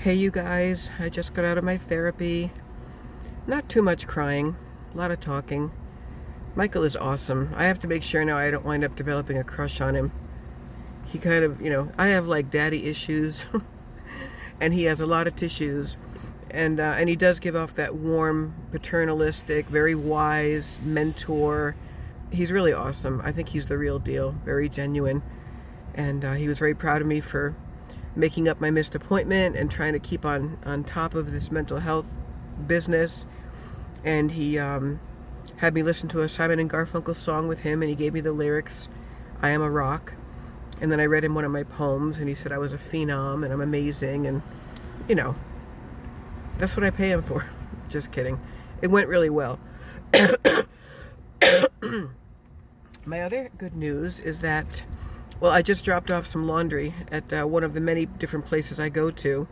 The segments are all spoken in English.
Hey you guys, I just got out of my therapy. Not too much crying, a lot of talking. Michael is awesome. I have to make sure now I don't wind up developing a crush on him. He kind of, I have like daddy issues, and he has a lot of tissues. And he does give off that warm, paternalistic, very wise mentor. He's really awesome. I think he's the real deal, very genuine. And he was very proud of me for making up my missed appointment and trying to keep on top of this mental health business. And he had me listen to a Simon and Garfunkel song with him, and he gave me the lyrics, "I am a rock." And then I read him one of my poems, and he said I was a phenom and I'm amazing. And, you know, that's what I pay him for. Just kidding. It went really well. My other good news is that, well, I just dropped off some laundry at one of the many different places I go to.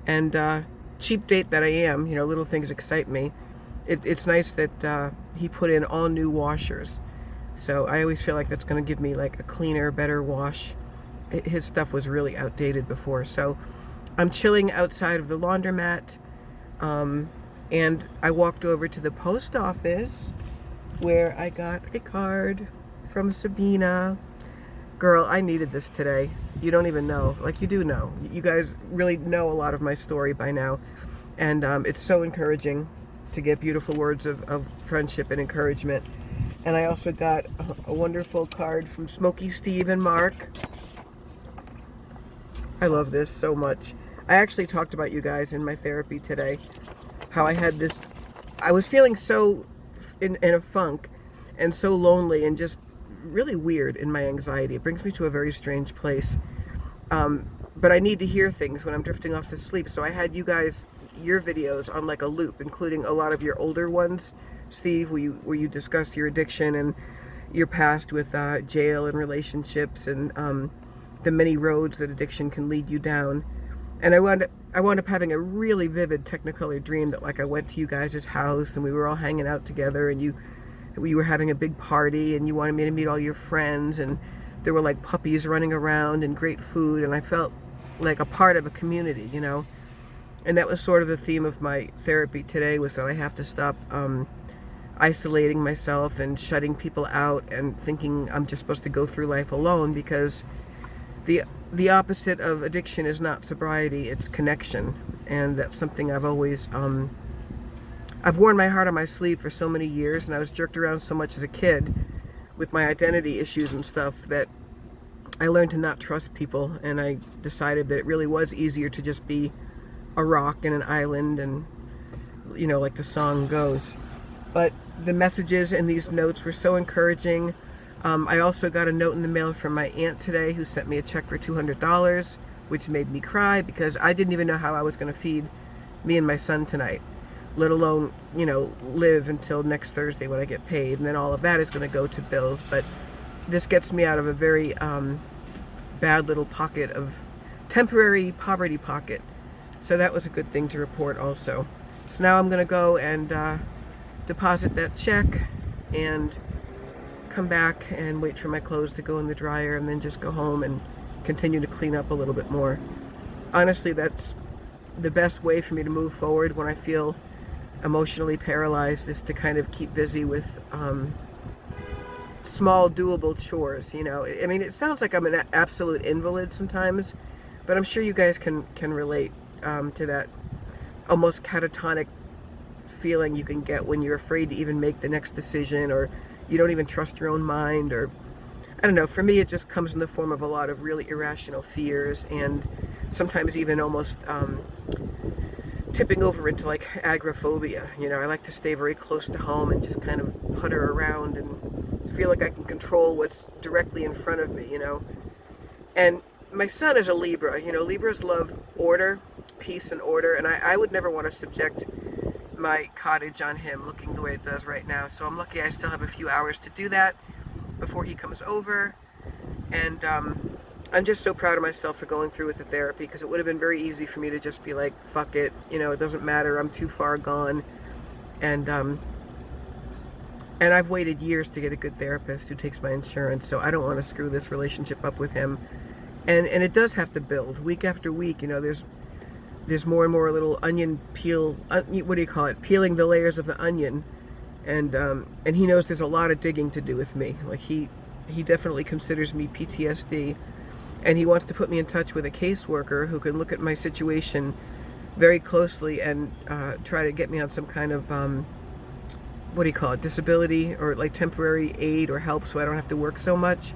And cheap date that I am, little things excite me. It's nice that he put in all new washers. So I always feel like that's going to give me like a cleaner, better wash. His stuff was really outdated before. So I'm chilling outside of the laundromat. And I walked over to the post office where I got a card from Sabina. Girl, I needed this today. You don't even know. Like, you do know. You guys really know a lot of my story by now. And it's so encouraging to get beautiful words of friendship and encouragement. And I also got a wonderful card from Smokey Steve and Mark. I love this so much. I actually talked about you guys in my therapy today. How I had this... I was feeling so in a funk and so lonely and just really weird in my anxiety. It brings me to a very strange place. But I need to hear things when I'm drifting off to sleep. So I had you guys, your videos on like a loop, including a lot of your older ones, Steve, where you discussed your addiction and your past with jail and relationships and the many roads that addiction can lead you down. And I wound up having a really vivid Technicolor dream that like I went to you guys' house and we were all hanging out together, and we were having a big party and you wanted me to meet all your friends, and there were like puppies running around and great food, and I felt like a part of a community, And that was sort of the theme of my therapy today, was that I have to stop isolating myself and shutting people out and thinking I'm just supposed to go through life alone, because the opposite of addiction is not sobriety, it's connection. And that's something I've always I've worn my heart on my sleeve for so many years, and I was jerked around so much as a kid with my identity issues and stuff that I learned to not trust people, and I decided that it really was easier to just be a rock in an island, and like the song goes. But the messages in these notes were so encouraging. I also got a note in the mail from my aunt today, who sent me a check for $200, which made me cry because I didn't even know how I was going to feed me and my son tonight, let alone, live until next Thursday when I get paid. And then all of that is going to go to bills. But this gets me out of a very bad little pocket of temporary poverty pocket. So that was a good thing to report also. So now I'm going to go and deposit that check and come back and wait for my clothes to go in the dryer, and then just go home and continue to clean up a little bit more. Honestly, that's the best way for me to move forward when I feel emotionally paralyzed, is to kind of keep busy with small doable chores. I mean, it sounds like I'm an absolute invalid sometimes, but I'm sure you guys can relate to that almost catatonic feeling you can get when you're afraid to even make the next decision, or you don't even trust your own mind, or I don't know. For me, it just comes in the form of a lot of really irrational fears, and sometimes even almost tipping over into like agoraphobia. I like to stay very close to home and just kind of putter around and feel like I can control what's directly in front of me, And my son is a Libra. Libras love order, peace and order, and I would never want to subject my cottage on him looking the way it does right now. So I'm lucky I still have a few hours to do that before he comes over. And I'm just so proud of myself for going through with the therapy, because it would have been very easy for me to just be like, fuck it, it doesn't matter, I'm too far gone. And I've waited years to get a good therapist who takes my insurance, so I don't want to screw this relationship up with him. And it does have to build week after week. There's there's more and more little onion peel, what do you call it? Peeling the layers of the onion. And he knows there's a lot of digging to do with me. Like he definitely considers me PTSD, and he wants to put me in touch with a caseworker who can look at my situation very closely and try to get me on some kind of what do you call it, disability or like temporary aid or help, so I don't have to work so much.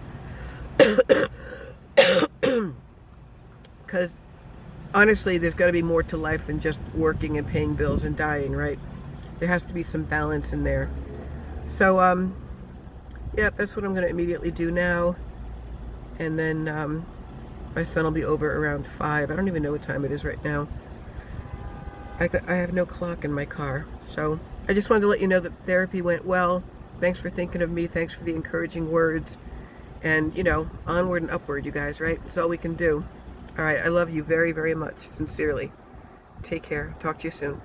Because honestly, there's got to be more to life than just working and paying bills and dying, right? There has to be some balance in there. So yeah, that's what I'm going to immediately do now. And then my son will be over around 5. I don't even know what time it is right now. I have no clock in my car. So I just wanted to let you know that therapy went well. Thanks for thinking of me. Thanks for the encouraging words. And, you know, onward and upward, you guys, right? It's all we can do. All right, I love you very, very much, sincerely. Take care. Talk to you soon.